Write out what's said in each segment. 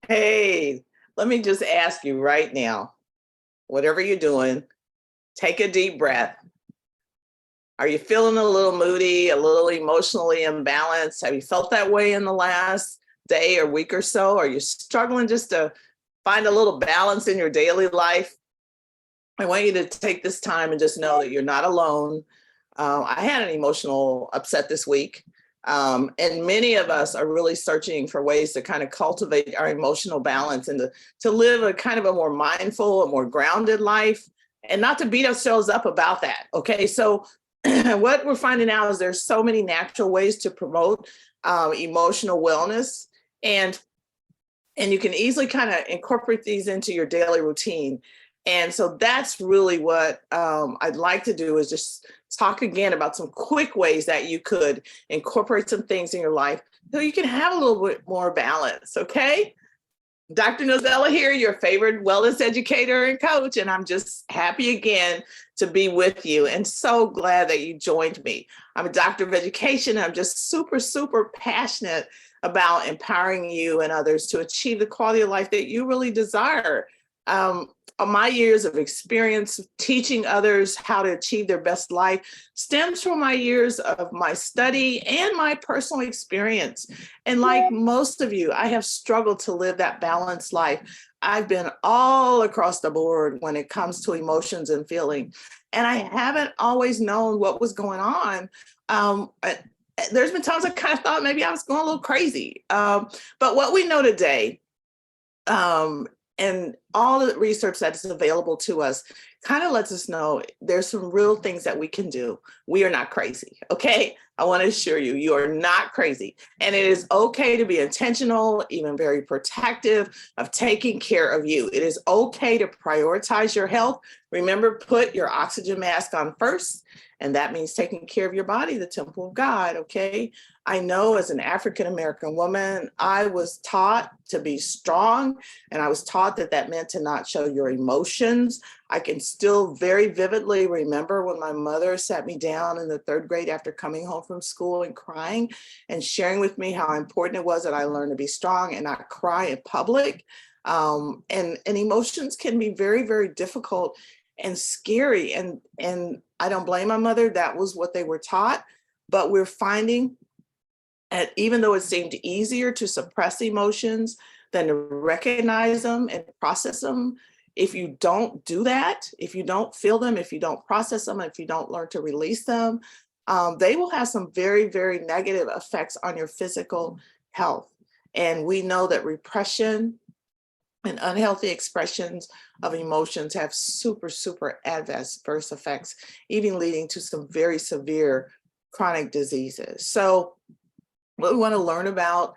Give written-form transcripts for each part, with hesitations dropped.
Hey, let me just ask you right now, whatever you're doing, take a deep breath. Are you feeling a little moody, a little emotionally imbalanced? Have you felt that way in the last day or week or so? Are you struggling just to find a little balance in your daily life? I want you to take this time and just know that you're not alone. I had an emotional upset this week. And many of us are really searching for ways to kind of cultivate our emotional balance and to live a kind of a more mindful, a more grounded life and not to beat ourselves up about that. Okay. So, what we're finding out is there's so many natural ways to promote emotional wellness. And and you can easily kind of incorporate these into your daily routine. And so that's really what I'd like to do is just talk again about some quick ways that you could incorporate some things in your life so you can have a little bit more balance. Okay. Dr. Nozella here, your favorite wellness educator and coach, and I'm just happy again to be with you and so glad that you joined me. I'm a doctor of education. I'm just super, super passionate about empowering you and others to achieve the quality of life that you really desire. Um, my years of experience teaching others how to achieve their best life stems from my years of my study and my personal experience. And like most of you, I have struggled to live that balanced life. I've been all across the board when it comes to emotions and feeling, and I haven't always known what was going on. There's been times I kind of thought maybe I was going a little crazy. But what we know today, um, and all the research that is available to us kind of lets us know there's some real things that we can do. We are not crazy. Okay. I want to assure you, you are not crazy. And it is okay to be intentional, even very protective of taking care of you. It is okay to prioritize your health. Remember, put your oxygen mask on first. And that means taking care of your body, the temple of God. Okay. I know as an African American woman, I was taught to be strong, and I was taught that that meant to not show your emotions. I can still very vividly remember when my mother sat me down in the third grade after coming home from school and crying and sharing with me how important it was that I learn to be strong and not cry in public. And emotions can be very, very difficult and scary. And I don't blame my mother. That was what they were taught. But we're finding, and even though it seemed easier to suppress emotions than to recognize them and process them, if you don't do that, if you don't feel them, if you don't process them, if you don't learn to release them, they will have some very, very negative effects on your physical health. And we know that repression and unhealthy expressions of emotions have super, super adverse effects, even leading to some very severe chronic diseases. So what we want to learn about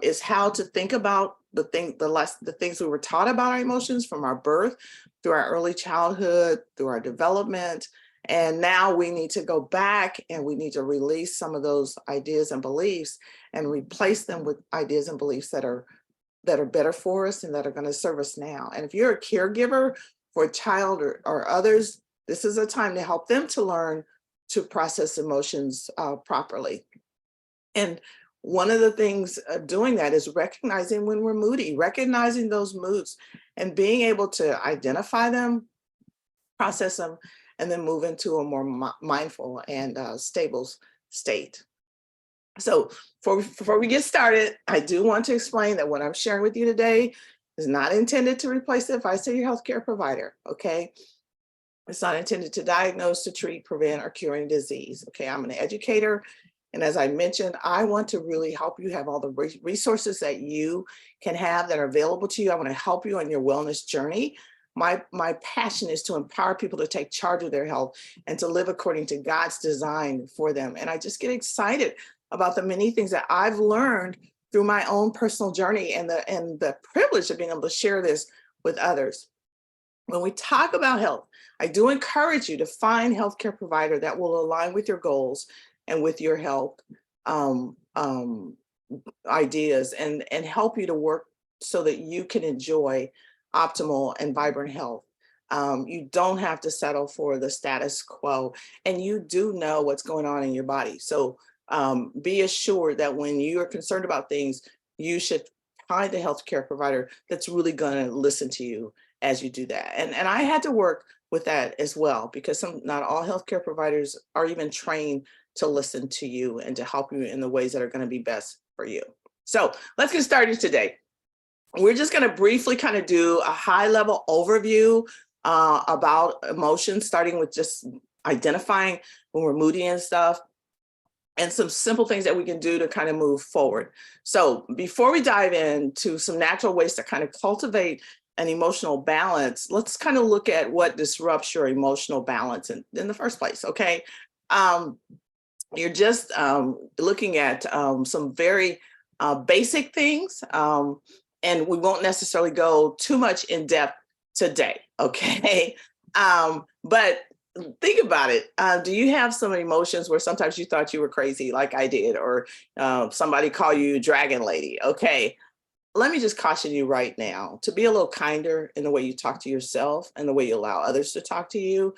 is how to think about the things we were taught about our emotions from our birth, through our early childhood, through our development. And now we need to go back and we need to release some of those ideas and beliefs and replace them with ideas and beliefs that are better for us and that are going to serve us now. And if you're a caregiver for a child or others, this is a time to help them to learn to process emotions properly. And one of the things doing that is recognizing when we're moody, recognizing those moods and being able to identify them, process them, and then move into a more mindful and stable state. So before we get started, I do want to explain that what I'm sharing with you today is not intended to replace the advice of your healthcare provider, okay? It's not intended to diagnose, to treat, prevent, or cure any disease, okay? I'm an educator, and as I mentioned, I want to really help you have all the resources that you can have that are available to you. I want to help you on your wellness journey. My passion is to empower people to take charge of their health and to live according to God's design for them. And I just get excited about the many things that I've learned through my own personal journey and the privilege of being able to share this with others. When we talk about health, I do encourage you to find a healthcare provider that will align with your goals and with your health um, um, ideas and help you to work so that you can enjoy optimal and vibrant health. You don't have to settle for the status quo, and you do know what's going on in your body. So be assured that when you are concerned about things, you should find a healthcare provider that's really going to listen to you as you do that. And I had to work with that as well, because not all healthcare providers are even trained to listen to you and to help you in the ways that are going to be best for you. So let's get started today. We're just going to briefly kind of do a high level overview about emotions, starting with just identifying when we're moody and stuff, and some simple things that we can do to kind of move forward. So before we dive into some natural ways to kind of cultivate an emotional balance, let's kind of look at what disrupts your emotional balance in the first place, okay? You're just looking at some very basic things, and we won't necessarily go too much in depth today, okay? But think about it. Do you have some emotions where sometimes you thought you were crazy, like I did, or somebody call you dragon lady? Okay, let me just caution you right now to be a little kinder in the way you talk to yourself and the way you allow others to talk to you.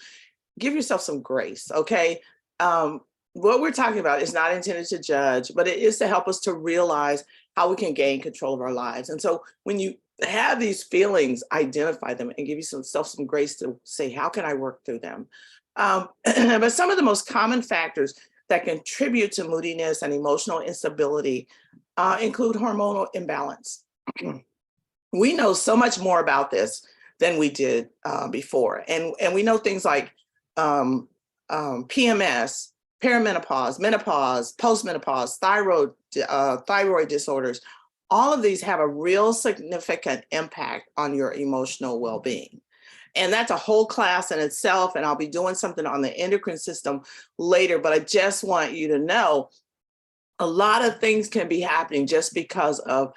Give yourself some grace, okay? What we're talking about is not intended to judge, but it is to help us to realize how we can gain control of our lives. And so when you have these feelings, identify them and give yourself some grace to say, how can I work through them? But some of the most common factors that contribute to moodiness and emotional instability include hormonal imbalance. We know so much more about this than we did before. And we know things like PMS, perimenopause, menopause, postmenopause, thyroid disorders. All of these have a real significant impact on your emotional well-being. And that's a whole class in itself. And I'll be doing something on the endocrine system later, but I just want you to know a lot of things can be happening just because of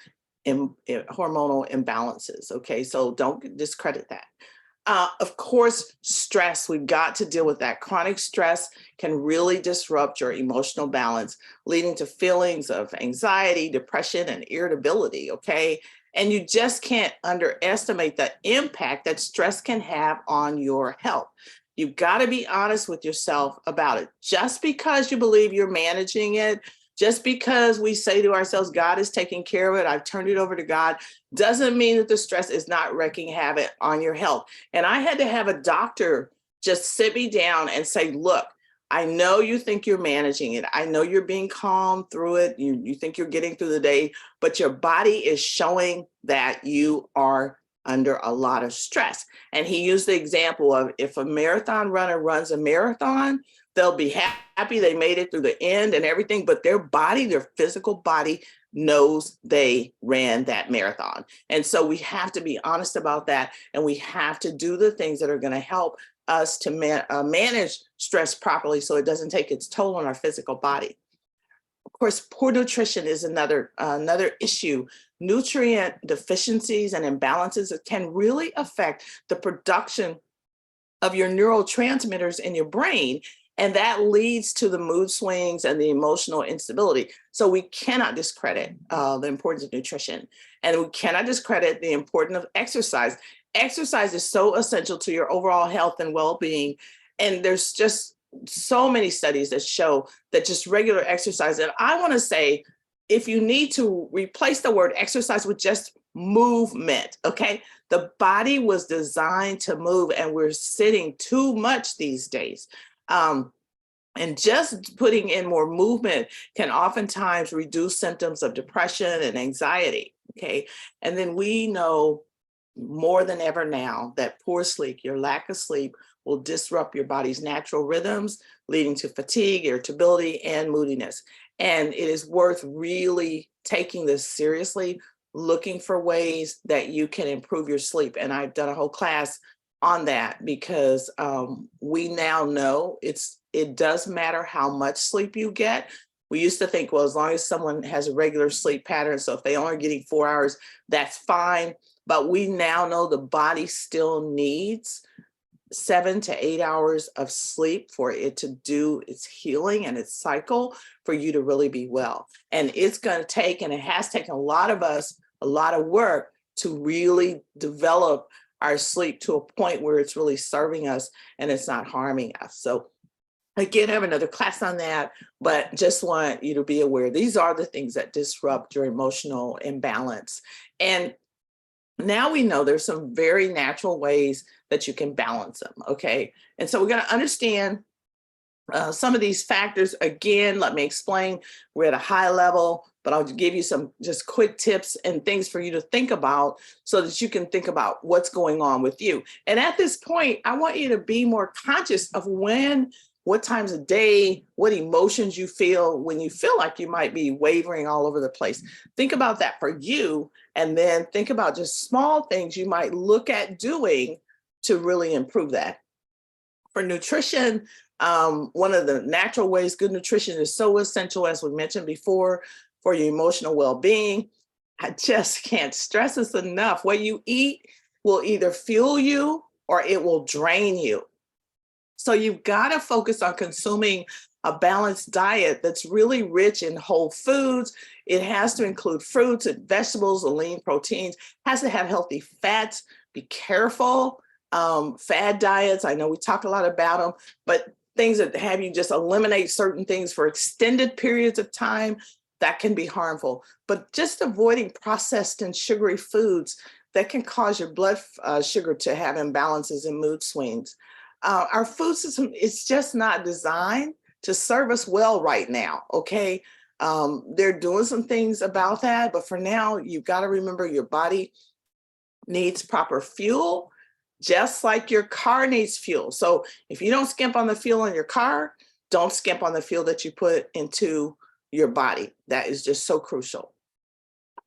hormonal imbalances. Okay, so don't discredit that. Of course, stress, we've got to deal with that. Chronic stress can really disrupt your emotional balance, leading to feelings of anxiety, depression, and irritability, okay? And you just can't underestimate the impact that stress can have on your health. You've got to be honest with yourself about it. Just because you believe you're managing it, just because we say to ourselves, God is taking care of it, I've turned it over to God, doesn't mean that the stress is not wreaking havoc on your health. And I had to have a doctor just sit me down and say, look, I know you think you're managing it. I know you're being calm through it. You think you're getting through the day, but your body is showing that you are under a lot of stress. And he used the example of if a marathon runner runs a marathon, they'll be happy they made it through the end and everything, but their body, their physical body knows they ran that marathon. And so we have to be honest about that. And we have to do the things that are going to help us to manage stress properly so it doesn't take its toll on our physical body. Of course, poor nutrition is another issue. Nutrient deficiencies and imbalances can really affect the production of your neurotransmitters in your brain. And that leads to the mood swings and the emotional instability. So we cannot discredit the importance of nutrition. And we cannot discredit the importance of exercise. Exercise is so essential to your overall health and well-being. And there's just so many studies that show that just regular exercise. And I want to say, if you need to replace the word exercise with just movement, okay? The body was designed to move, and we're sitting too much these days. And just putting in more movement can oftentimes reduce symptoms of depression and anxiety, okay? And then we know more than ever now that poor sleep, your lack of sleep, will disrupt your body's natural rhythms, leading to fatigue, irritability, and moodiness. And it is worth really taking this seriously, looking for ways that you can improve your sleep. And I've done a whole class on that because we now know it does matter how much sleep you get. We used to think, well, as long as someone has a regular sleep pattern, so if they only are getting 4 hours, that's fine. But we now know the body still needs 7 to 8 hours of sleep for it to do its healing and its cycle for you to really be well. And it's going to take, and it has taken a lot of us, a lot of work to really develop our sleep to a point where it's really serving us and it's not harming us. So Again, I have another class on that, but just want you to be aware. These are the things that disrupt your emotional imbalance. And now we know there's some very natural ways that you can balance them. Okay. And so we're going to understand some of these factors. Again, let me explain. We're at a high level, but I'll give you some just quick tips and things for you to think about so that you can think about what's going on with you. And at this point, I want you to be more conscious of what times of day, what emotions you feel when you feel like you might be wavering all over the place. Think about that for you, and then think about just small things you might look at doing to really improve that. For nutrition, one of the natural ways good nutrition is so essential, as we mentioned before, for your emotional well-being. I just can't stress this enough. What you eat will either fuel you or it will drain you. So you've got to focus on consuming a balanced diet that's really rich in whole foods. It has to include fruits and vegetables, lean proteins, has to have healthy fats. Be careful. Fad diets, I know we talk a lot about them, but things that have you just eliminate certain things for extended periods of time, that can be harmful. But just avoiding processed and sugary foods that can cause your blood sugar to have imbalances and mood swings. Our food system is just not designed to serve us well right now, okay? They're doing some things about that, but for now, you've got to remember your body needs proper fuel, just like your car needs fuel. So if you don't skimp on the fuel in your car, don't skimp on the fuel that you put into your body. That is just so crucial.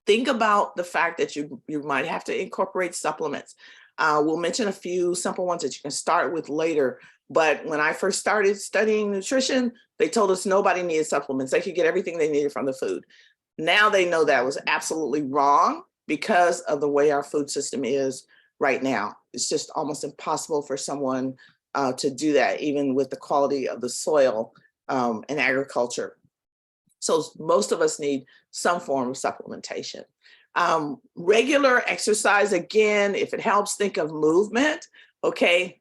Think about the fact that you might have to incorporate supplements. We'll mention a few simple ones that you can start with later. But when I first started studying nutrition, they told us nobody needed supplements. They could get everything they needed from the food. Now they know that was absolutely wrong because of the way our food system is right now. It's just almost impossible for someone to do that, even with the quality of the soil and agriculture. So most of us need some form of supplementation. Regular exercise, again, if it helps, think of movement, okay?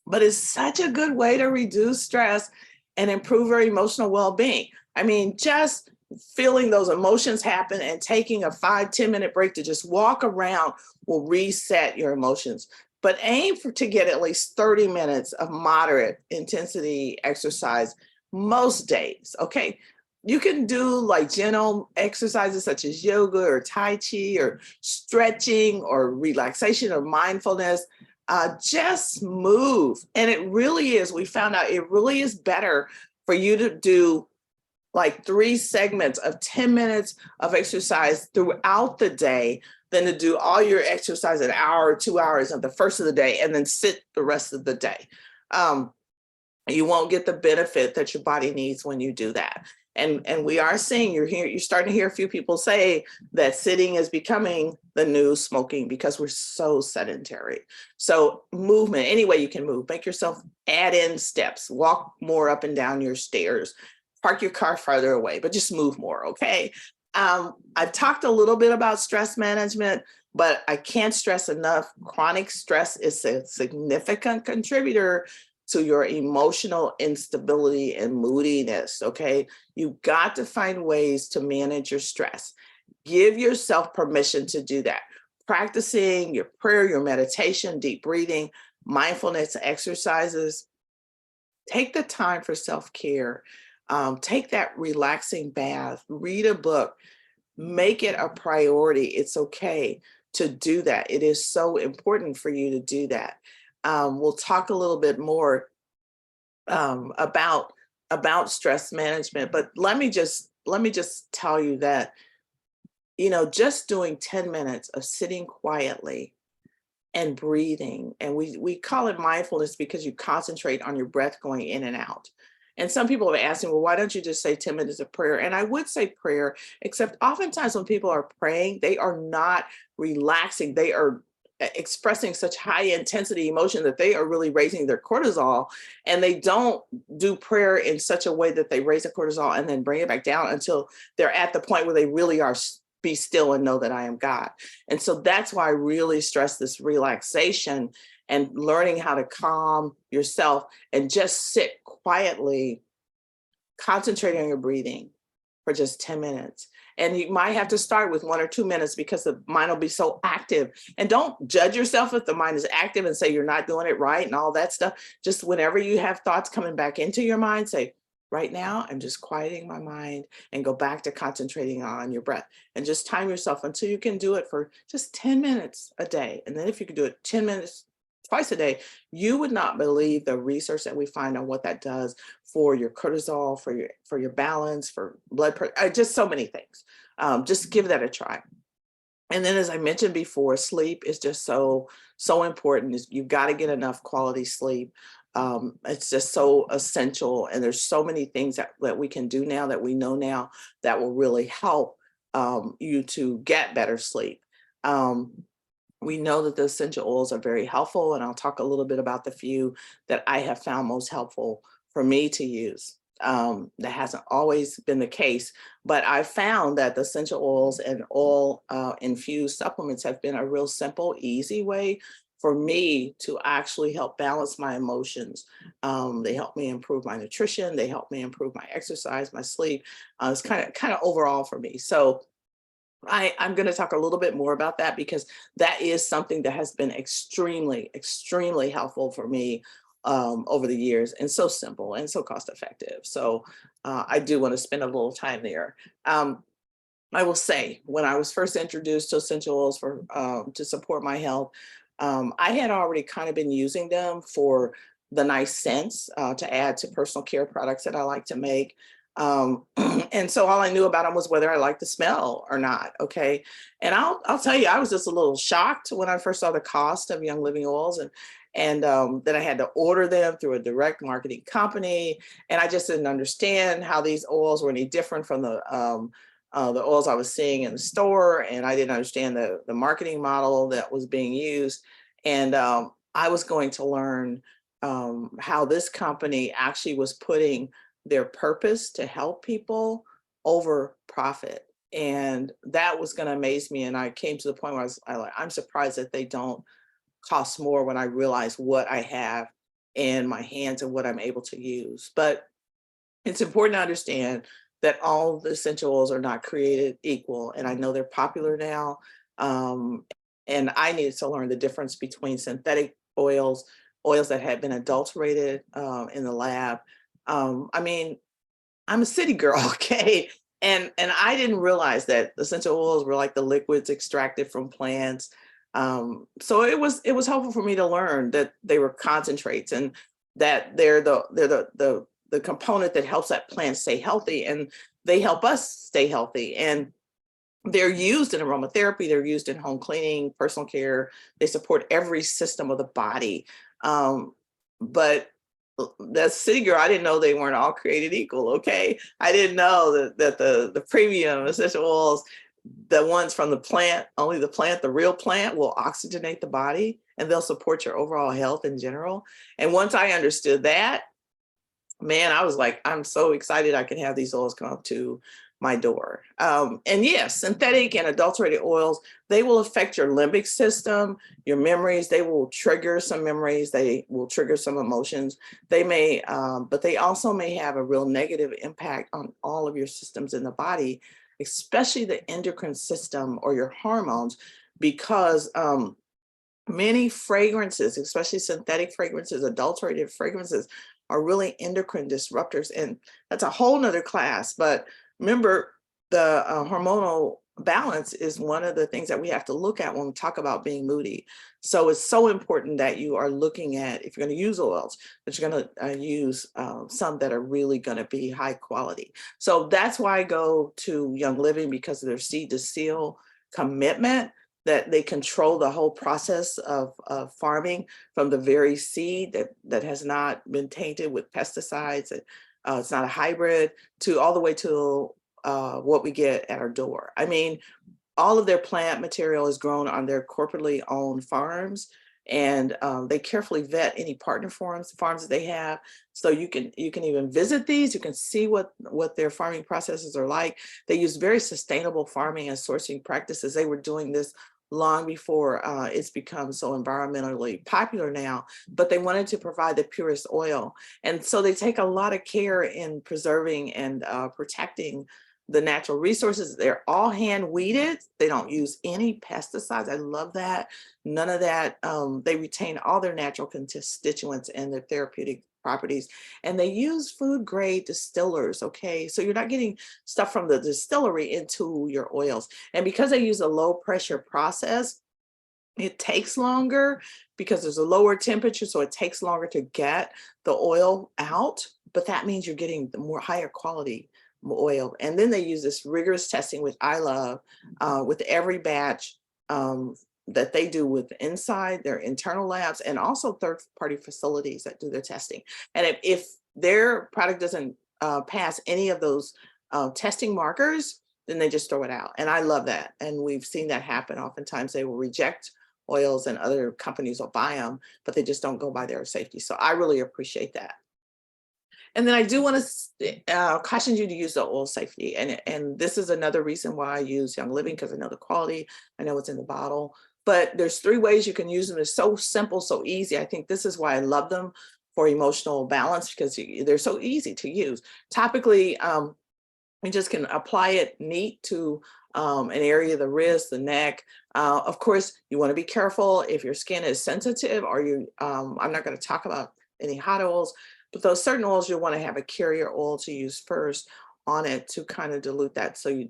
But it's such a good way to reduce stress and improve our emotional well-being. I mean, just feeling those emotions happen and taking a 5-10 minute break to just walk around will reset your emotions. But aim to get at least 30 minutes of moderate intensity exercise most days, okay? You can do like gentle exercises such as yoga or Tai Chi or stretching or relaxation or mindfulness. Just move. And it really is, we found out it really is better for you to do like 3 segments of 10 minutes of exercise throughout the day than to do all your exercise an hour or 2 hours at the first of the day and then sit the rest of the day. You won't get the benefit that your body needs when you do that. And we are seeing, you're starting to hear a few people say that sitting is becoming the new smoking because we're so sedentary. So movement, any way you can move, make yourself add in steps, walk more up and down your stairs, park your car farther away, but just move more, okay? I've talked a little bit about stress management, but I can't stress enough, chronic stress is a significant contributor to your emotional instability and moodiness, okay? You've got to find ways to manage your stress. Give yourself permission to do that. Practicing your prayer, your meditation, deep breathing, mindfulness exercises. Take the time for self-care. Take that relaxing bath, read a book, make it a priority. It's okay to do that. It is so important for you to do that. We'll talk a little bit more about stress management, but let me just tell you that, you know, just doing 10 minutes of sitting quietly and breathing, and we call it mindfulness because you concentrate on your breath going in and out. And some people have asked me, well, why don't you just say 10 minutes of prayer? And I would say prayer, except oftentimes when people are praying, they are not relaxing. They are expressing such high intensity emotion that they are really raising their cortisol, and they don't do prayer in such a way that they raise the cortisol and then bring it back down until they're at the point where they really are be still and know that I am God. And so that's why I really stress this relaxation and learning how to calm yourself and just sit quietly, concentrating on your breathing for just 10 minutes. And you might have to start with 1 or 2 minutes because the mind will be so active. And don't judge yourself if the mind is active and say you're not doing it right and all that stuff. Just whenever you have thoughts coming back into your mind, say, right now, I'm just quieting my mind, and go back to concentrating on your breath. And just time yourself until you can do it for just 10 minutes a day. And then if you could do it 10 minutes twice a day, you would not believe the research that we find on what that does for your cortisol, for your balance, for blood pressure, just so many things. Just give that a try. And then, as I mentioned before, sleep is just so important. You've got to get enough quality sleep. It's just so essential, and there's so many things that we can do now, that we know now, that will really help you to get better sleep. We know that the essential oils are very helpful, and I'll talk a little bit about the few that I have found most helpful for me to use. That hasn't always been the case, but I found that the essential oils and oil infused supplements have been a real simple, easy way for me to actually help balance my emotions. They help me improve my nutrition. They help me improve my exercise, my sleep. It's kind of overall for me. So I'm going to talk a little bit more about that, because that is something that has been extremely, extremely helpful for me over the years, and so simple and so cost effective. So I do want to spend a little time there. I will say, when I was first introduced to essential oils for to support my health, I had already kind of been using them for the nice scents to add to personal care products that I like to make. And so all I knew about them was whether I liked the smell or not. Okay. And I'll tell you, I was just a little shocked when I first saw the cost of Young Living oils, and that I had to order them through a direct marketing company. And I just didn't understand how these oils were any different from the oils I was seeing in the store. And I didn't understand the marketing model that was being used. And I was going to learn how this company actually was putting their purpose to help people over profit. And that was going to amaze me. And I came to the point where I'm surprised that they don't cost more, when I realize what I have in my hands and what I'm able to use. But it's important to understand that all the essential oils are not created equal. And I know they're popular now. And I needed to learn the difference between synthetic oils, oils that had been adulterated in the lab. I mean, I'm a city girl, okay? And I didn't realize that essential oils were like the liquids extracted from plants. So it was helpful for me to learn that they were concentrates, and that they're the component that helps that plant stay healthy, and they help us stay healthy. And they're used in aromatherapy, they're used in home cleaning, personal care. They support every system of the body. But that city girl, I didn't know they weren't all created equal. Okay, I didn't know that the premium essential oils, the ones from the plant, only the plant, the real plant, will oxygenate the body, and they'll support your overall health in general. And once I understood that, man, I was like, I'm so excited I can have these oils come up to my door. And yes, synthetic and adulterated oils, they will affect your limbic system, your memories. They will trigger some memories. They will trigger some emotions. They may, but they also may have a real negative impact on all of your systems in the body, especially the endocrine system or your hormones, because many fragrances, especially synthetic fragrances, adulterated fragrances, are really endocrine disruptors. And that's a whole nother class. But remember, the hormonal balance is one of the things that we have to look at when we talk about being moody. So it's so important that you are looking at, if you're going to use oils, that you're going to use some that are really going to be high quality. So that's why I go to Young Living, because of their seed to seal commitment, that they control the whole process of farming, from the very seed that has not been tainted with pesticides, it's not a hybrid, to all the way to what we get at our door. I mean, all of their plant material is grown on their corporately owned farms, and they carefully vet any partner farms that they have. So you can even visit these. You can see what their farming processes are like. They use very sustainable farming and sourcing practices. They were doing this long before it's become so environmentally popular now, but they wanted to provide the purest oil. And so they take a lot of care in preserving and protecting the natural resources. They're all hand weeded. They don't use any pesticides. I love that. None of that. They retain all their natural constituents and their therapeutic properties. And they use food grade distillers. Okay. So you're not getting stuff from the distillery into your oils. And because they use a low pressure process, it takes longer because there's a lower temperature, so it takes longer to get the oil out, but that means you're getting the more higher quality oil. And then they use this rigorous testing, which I love, with every batch that they do with inside their internal labs and also third-party facilities that do their testing. And if their product doesn't pass any of those testing markers, then they just throw it out. And I love that. And we've seen that happen. Oftentimes they will reject oils and other companies will buy them, but they just don't go by their safety. So I really appreciate that. And then I do want to caution you to use the oil safety. And this is another reason why I use Young Living, because I know the quality, I know what's in the bottle. But there's 3 ways you can use them. It's so simple, so easy. I think this is why I love them for emotional balance, because they're so easy to use. Topically, you just can apply it neat to an area of the wrist, the neck. Of course, you want to be careful if your skin is sensitive, or I'm not going to talk about any hot oils, but those certain oils you'll want to have a carrier oil to use first on it to kind of dilute that. So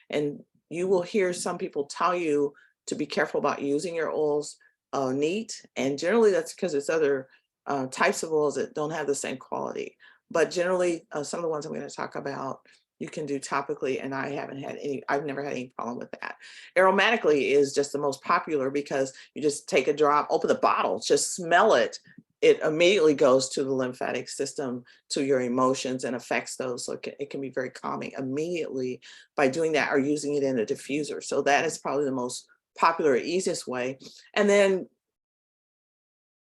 and you will hear some people tell you to be careful about using your oils neat, and generally that's because it's other types of oils that don't have the same quality. But generally, some of the ones I'm going to talk about you can do topically, and I've never had any problem with that. Aromatically is just the most popular because you just take a drop, open the bottle, just smell it. It immediately goes to the lymphatic system, to your emotions, and affects those. So it can be very calming immediately by doing that, or using it in a diffuser. So that is probably the most popular, easiest way. And then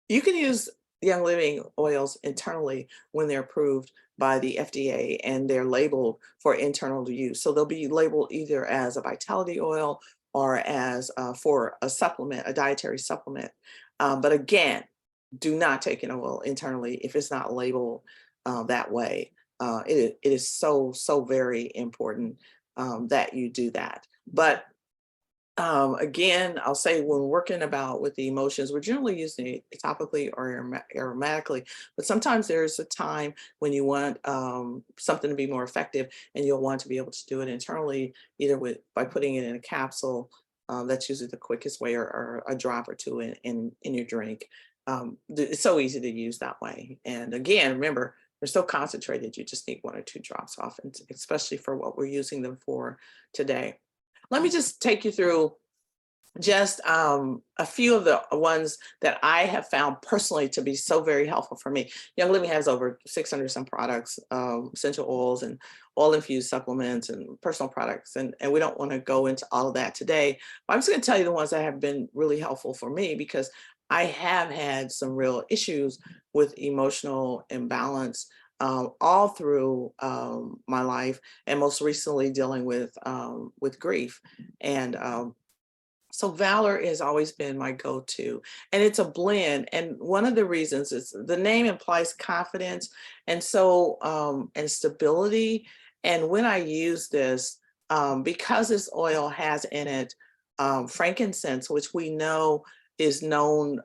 you can use Young Living oils internally when they're approved by the FDA and they're labeled for internal use. So they'll be labeled either as a vitality oil or as for a supplement, a dietary supplement. But again, do not take an oil internally if it's not labeled that way. It is so, so very important that you do that. But again, I'll say when working about with the emotions, we're generally using it topically or aromatically, but sometimes there's a time when you want something to be more effective and you'll want to be able to do it internally, either by putting it in a capsule. That's usually the quickest way, or a drop or two in your drink. It's so easy to use that way. And again, remember, they're so concentrated, you just need 1 or 2 drops often, especially for what we're using them for today. Let me just take you through just a few of the ones that I have found personally to be so very helpful for me. Young Living has over 600 some products, essential oils and oil infused supplements and personal products. And we don't want to go into all of that today. But I'm just going to tell you the ones that have been really helpful for me, because I have had some real issues with emotional imbalance all through my life, and most recently dealing with grief. And so Valor has always been my go-to, and it's a blend. And one of the reasons is the name implies confidence, and and stability. And when I use this, because this oil has in it frankincense, which we know is known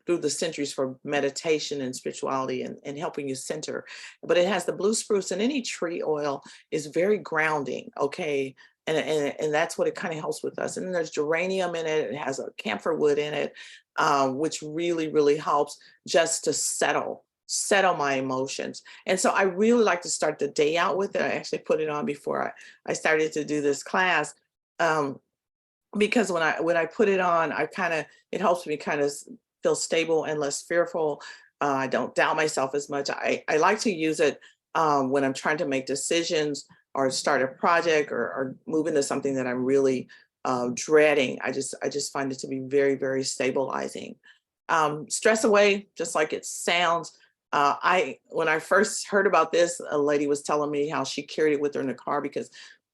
through the centuries for meditation and spirituality and helping you center. But it has the blue spruce, and any tree oil is very grounding, okay? And that's what it kind of helps with us. And then there's geranium in it. It has a camphor wood in it, which really, really helps just to settle my emotions. And so I really like to start the day out with it. I actually put it on before I started to do this class. Because when I put it on, it helps me kind of feel stable and less fearful. I don't doubt myself as much. I like to use it when I'm trying to make decisions or start a project or move into something that I'm really dreading. I just find it to be very, very stabilizing. Stress away, just like it sounds. When I first heard about this, a lady was telling me how she carried it with her in the car because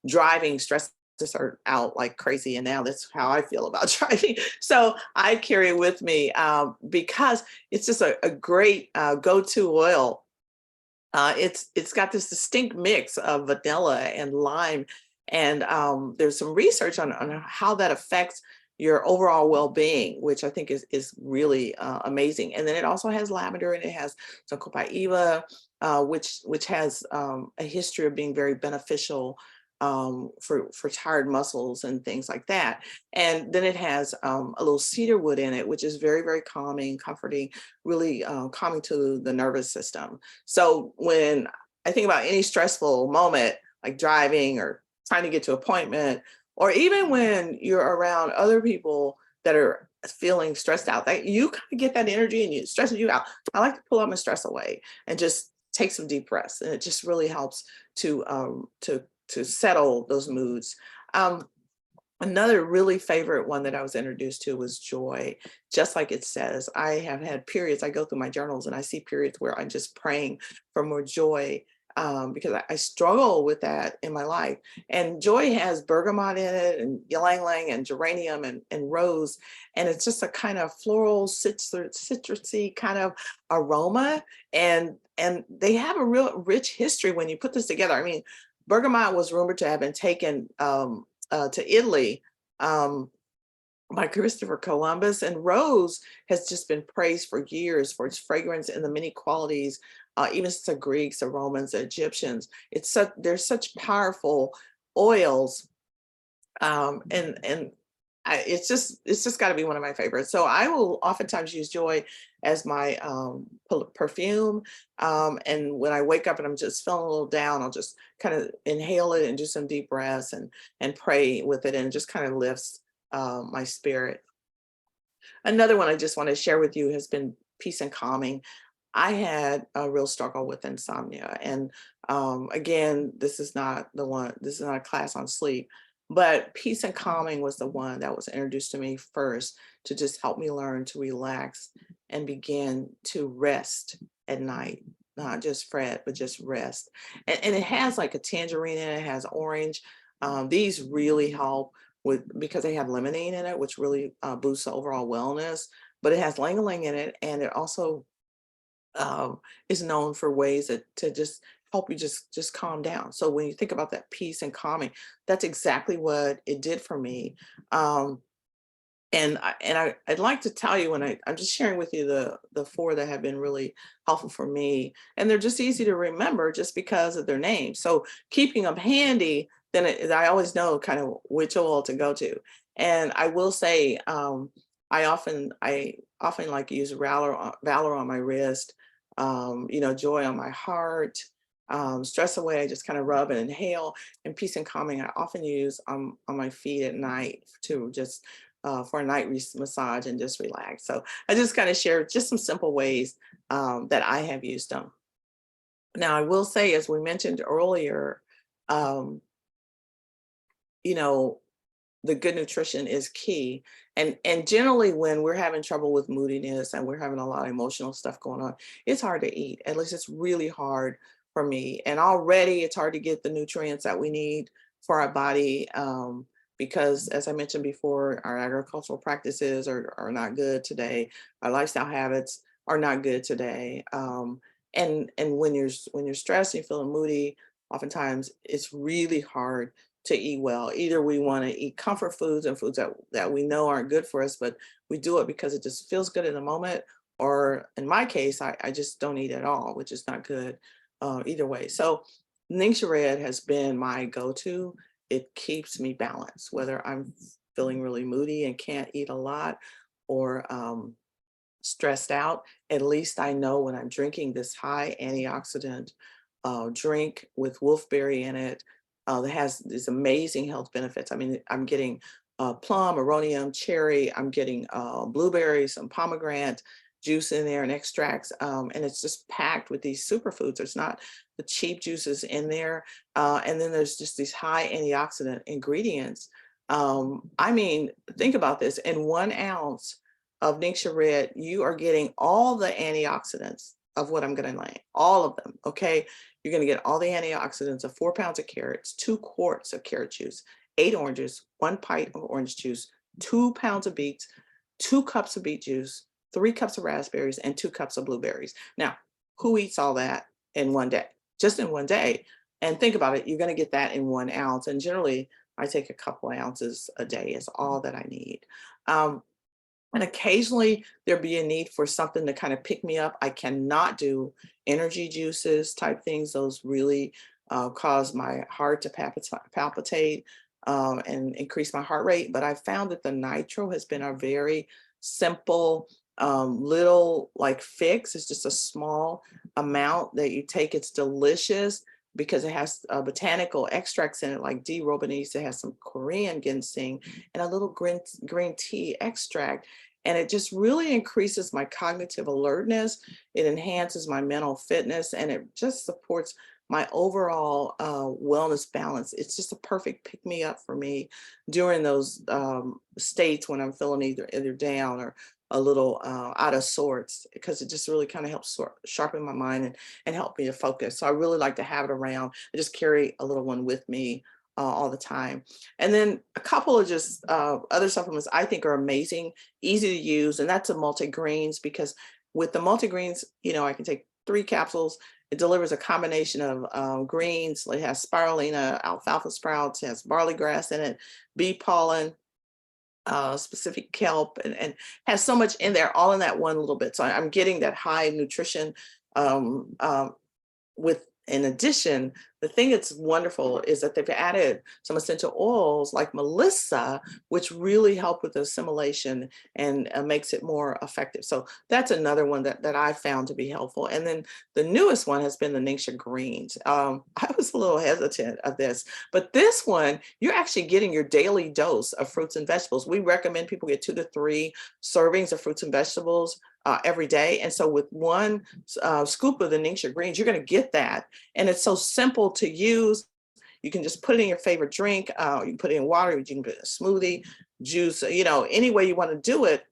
driving stress just are out like crazy. And now that's how I feel about driving. So I carry it with me because it's just a great go-to oil. It's got this distinct mix of vanilla and lime, and there's some research on how that affects your overall well-being, which I think is really amazing. And then it also has lavender, and it has some copaiba, which has a history of being very beneficial for tired muscles and things like that. And then it has a little cedar wood in it, which is very, very calming, comforting, really calming to the nervous system. So when I think about any stressful moment, like driving or trying to get to an appointment, or even when you're around other people that are feeling stressed out, that you kind of get that energy and it stresses you out. I like to pull out my stress away and just take some deep breaths, and it just really helps to settle those moods. Um, Another really favorite one that I was introduced to was joy. Just like it says, I have had periods, I go through my journals and I see periods where I'm just praying for more joy because I struggle with that in my life. And joy has bergamot in it, and ylang ylang, and geranium, and rose. And it's just a kind of floral, citrusy kind of aroma. And they have a real rich history when you put this together. I mean, bergamot was rumored to have been taken to Italy by Christopher Columbus, and rose has just been praised for years for its fragrance and the many qualities, even since the Greeks, the Romans, the Egyptians. There's such powerful oils, and it's just got to be one of my favorites. So I will oftentimes use joy as my perfume. And when I wake up and I'm just feeling a little down, I'll just kind of inhale it and do some deep breaths and pray with it, and it just kind of lifts my spirit. Another one I just want to share with you has been peace and calming. I had a real struggle with insomnia. And again, this is not the one, this is not a class on sleep, but peace and calming was the one that was introduced to me first to just help me learn to relax and begin to rest at night. Not just fret, but just rest. And it has like a tangerine in it, it has orange. These really help with because they have limonene in it, which really boosts the overall wellness. But it has lang in it, and it also is known for ways to just help you just calm down. So when you think about that peace and calming, that's exactly what it did for me. Um, I'd like to tell you, when I'm just sharing with you the four that have been really helpful for me, and they're just easy to remember just because of their name. So keeping them handy, then I always know kind of which oil to go to. And I will say, I often like use valor on my wrist, joy on my heart, stress away. I just kind of rub and inhale, and peace and calming. I often use on my feet at night to just for a night massage and just relax. So I just kind of share just some simple ways that I have used them. Now, I will say, as we mentioned earlier, um, you know, the good nutrition is key. And generally when we're having trouble with moodiness and we're having a lot of emotional stuff going on, it's hard to eat. At least it's really hard for me. And already it's hard to get the nutrients that we need for our body because, as I mentioned before, our agricultural practices are not good today. Our lifestyle habits are not good today. And when you're stressed, you're feeling moody, oftentimes it's really hard to eat well. Either we want to eat comfort foods and foods that we know aren't good for us, but we do it because it just feels good in the moment. Or in my case, I just don't eat at all, which is not good either way. So Ningxia Red has been my go-to. It keeps me balanced, whether I'm feeling really moody and can't eat a lot, or stressed out. At least I know when I'm drinking this high antioxidant drink with wolfberry in it that has these amazing health benefits. I mean, I'm getting plum, aronia, cherry, I'm getting blueberries, some pomegranate juice in there and extracts. And it's just packed with these superfoods. There's not the cheap juices in there. And then there's just these high antioxidant ingredients. I mean, think about this. In 1 ounce of Ningxia Red, you are getting all the antioxidants of what I'm going to name, all of them. Okay. You're going to get all the antioxidants of 4 pounds of carrots, 2 quarts of carrot juice, 8 oranges, 1 pint of orange juice, 2 pounds of beets, 2 cups of beet juice, 3 cups of raspberries, and 2 cups of blueberries. Now, who eats all that in one day? Just in one day. And think about it, you're going to get that in 1 ounce. And generally, I take a couple of ounces a day is all that I need. Um, and occasionally there'd be a need for something to kind of pick me up. I cannot do energy juices type things. Those really cause my heart to palpitate and increase my heart rate. But I found that the nitro has been a very simple little like fix. It's just a small amount that you take. It's delicious because it has botanical extracts in it, like D. robinese. It has some Korean ginseng and a little green tea extract. And it just really increases my cognitive alertness. It enhances my mental fitness, and it just supports my overall wellness balance. It's just a perfect pick me up for me during those states when I'm feeling either down or a little out of sorts, because it just really kind of helps sharpen my mind and help me to focus. So I really like to have it around. I just carry a little one with me all the time. And then a couple of just other supplements I think are amazing, easy to use, and that's a multi-greens, because with the multi-greens, I can take 3 capsules. It delivers a combination of greens. It has spirulina, alfalfa sprouts, it has barley grass in it, bee pollen, specific kelp, and has so much in there, all in that one little bit. So I'm getting that high nutrition um, um, with in addition, the thing that's wonderful is that they've added some essential oils like Melissa, which really help with the assimilation and makes it more effective. So that's another one that I found to be helpful. And then the newest one has been the Ningxia greens. I was a little hesitant of this, but this one, you're actually getting your daily dose of fruits and vegetables. We recommend people get 2 to 3 servings of fruits and vegetables every day. And so with one scoop of the Ningxia greens, you're going to get that. And it's so simple to use. You can just put it in your favorite drink. You can put it in water. You can put it in a smoothie, juice, any way you want to do it.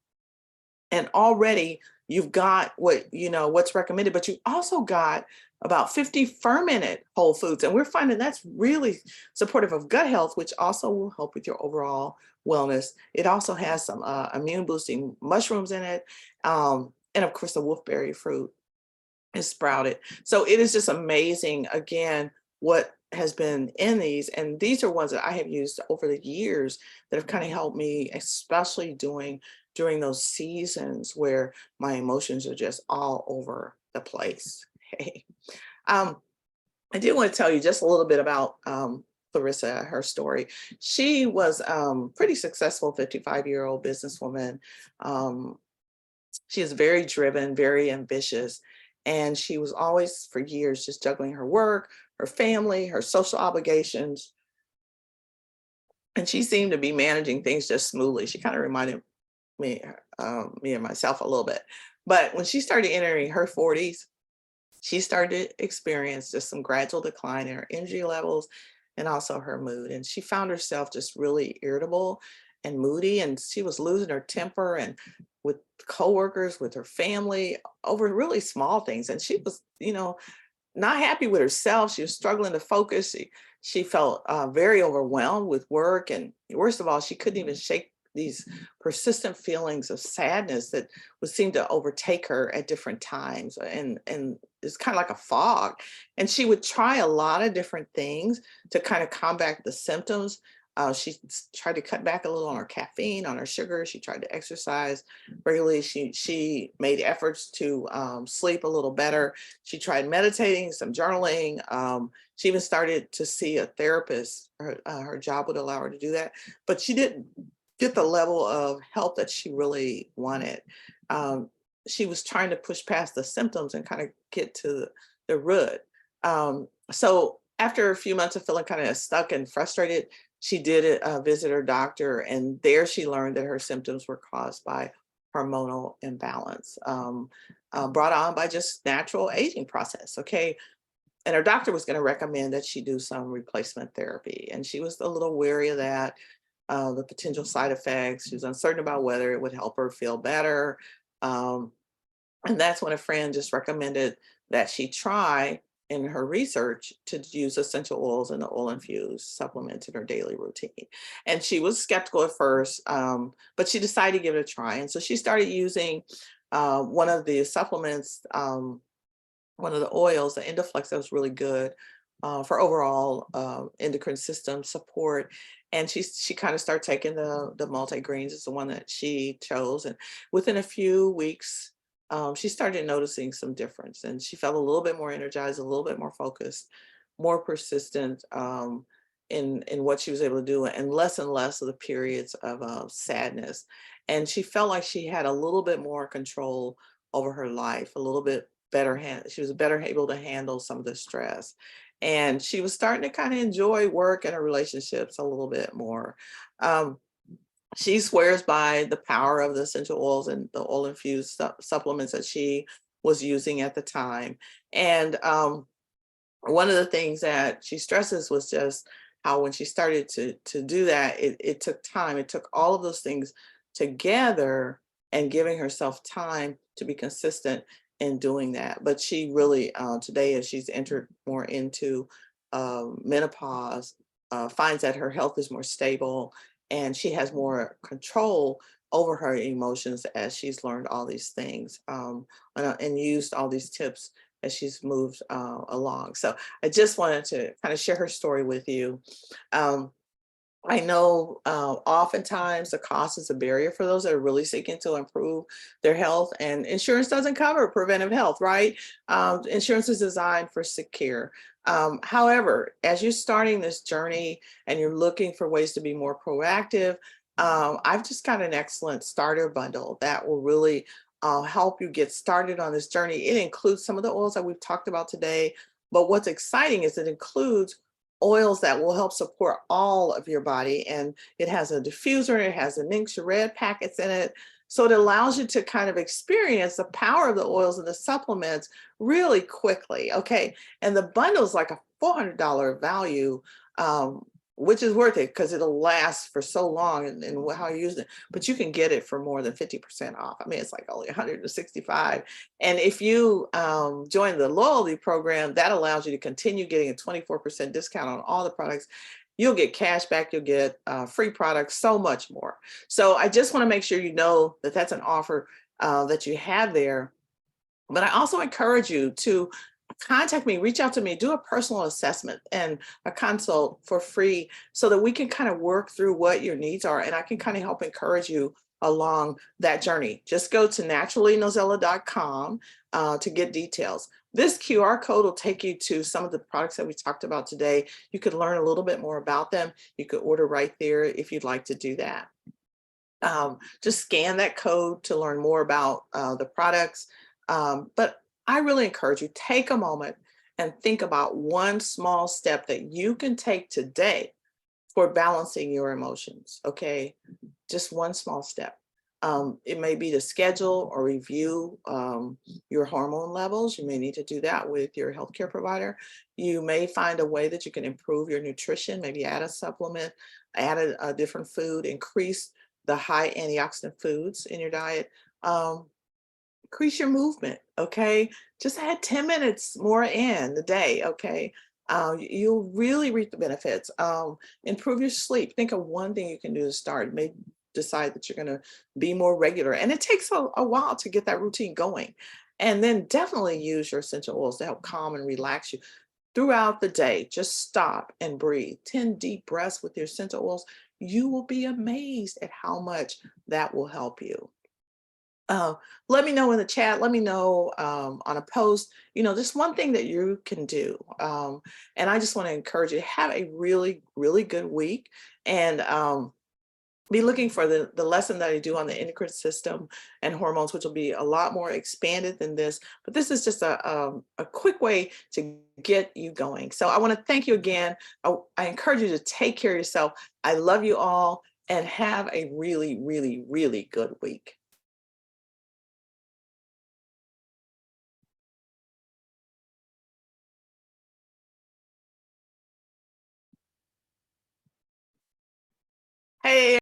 And already you've got what's recommended, but you've also got about 50 fermented whole foods. And we're finding that's really supportive of gut health, which also will help with your overall wellness. It also has some immune boosting mushrooms in it. And of course, the wolfberry fruit is sprouted. So it is just amazing, again, what has been in these. And these are ones that I have used over the years that have kind of helped me, especially during those seasons where my emotions are just all over the place. Hey. Um, I did want to tell you just a little bit about Clarissa, her story. She was pretty successful 55-year-old businesswoman. Um, she is very driven, very ambitious, and she was always for years just juggling her work, her family, her social obligations, and she seemed to be managing things just smoothly. She kind of reminded me and myself a little bit. But when she started entering her 40s, she started to experience just some gradual decline in her energy levels and also her mood. And she found herself just really irritable and moody, and she was losing her temper and with coworkers, with her family over really small things. And she was, not happy with herself. She was struggling to focus. She felt very overwhelmed with work. And worst of all, she couldn't even shake these persistent feelings of sadness that would seem to overtake her at different times. And it's kind of like a fog. And she would try a lot of different things to kind of combat the symptoms. She tried to cut back a little on her caffeine, on her sugar. She tried to exercise regularly. She made efforts to sleep a little better. She tried meditating, some journaling. She even started to see a therapist. Her job would allow her to do that, but she didn't get the level of help that she really wanted. She was trying to push past the symptoms and kind of get to the root. So after a few months of feeling kind of stuck and frustrated, she did visit her doctor, and there she learned that her symptoms were caused by hormonal imbalance, brought on by just natural aging process. Okay. And her doctor was going to recommend that she do some replacement therapy. And she was a little wary of that, the potential side effects. She was uncertain about whether it would help her feel better. And that's when a friend just recommended that she try in her research to use essential oils and the oil infused supplements in her daily routine. And she was skeptical at first, but she decided to give it a try. And so she started using one of the supplements, one of the oils, the Endoflex, that was really good for overall endocrine system support. And she kind of started taking the multi-greens. Is the one that she chose, and within a few weeks, she started noticing some difference, and she felt a little bit more energized, a little bit more focused, more persistent in what she was able to do, and less of the periods of sadness. And she felt like she had a little bit more control over her life, a little bit better she was better able to handle some of the stress, and she was starting to kind of enjoy work and her relationships a little bit more. um, she swears by the power of the essential oils and the oil infused supplements that she was using at the time. And one of the things that she stresses was just how when she started to do that, it took time. It took all of those things together and giving herself time to be consistent in doing that. But she really, today, as she's entered more into menopause, finds that her health is more stable and she has more control over her emotions as she's learned all these things, and used all these tips as she's moved along. So I just wanted to kind of share her story with you. Um, I know oftentimes the cost is a barrier for those that are really seeking to improve their health, and insurance doesn't cover preventive health, right? Insurance is designed for sick care. However, as you're starting this journey and you're looking for ways to be more proactive, I've just got an excellent starter bundle that will really help you get started on this journey. It includes some of the oils that we've talked about today, but what's exciting is it includes oils that will help support all of your body. And it has a diffuser, it has a tincture red packets in it. So it allows you to kind of experience the power of the oils and the supplements really quickly. Okay. And the bundle is like a $400 value, which is worth it because it'll last for so long and how you use it. But you can get it for more than 50% off. I mean, it's like only 165. And if you join the loyalty program, that allows you to continue getting a 24% discount on all the products. You'll get cash back, you'll get free products, so much more. So I just want to make sure you know that that's an offer that you have there. But I also encourage you to contact me, reach out to me, do a personal assessment and a consult for free so that we can kind of work through what your needs are, and I can kind of help encourage you along that journey. Just go to naturallynozella.com to get details. This QR code will take you to some of the products that we talked about today. You could learn a little bit more about them. You could order right there if you'd like to do that. Just scan that code to learn more about the products. But I really encourage you, take a moment and think about one small step that you can take today for balancing your emotions. Okay. Just one small step. It may be to schedule or review your hormone levels. You may need to do that with your healthcare provider. You may find a way that you can improve your nutrition, maybe add a supplement, add a different food, increase the high antioxidant foods in your diet. Increase your movement, okay? Just add 10 minutes more in the day, okay? You'll really reap the benefits. Improve your sleep. Think of one thing you can do to start. Maybe decide that you're going to be more regular. And it takes a while to get that routine going. And then definitely use your essential oils to help calm and relax you throughout the day. Just stop and breathe. 10 deep breaths with your essential oils. You will be amazed at how much that will help you. Uh, Let me know in the chat. Let me know on a post, just one thing that you can do. And I just want to encourage you to have a really, really good week, and be looking for the lesson that I do on the endocrine system and hormones, which will be a lot more expanded than this. But this is just a quick way to get you going. So I want to thank you again. I encourage you to take care of yourself. I love you all, and have a really, really, really good week. Hey.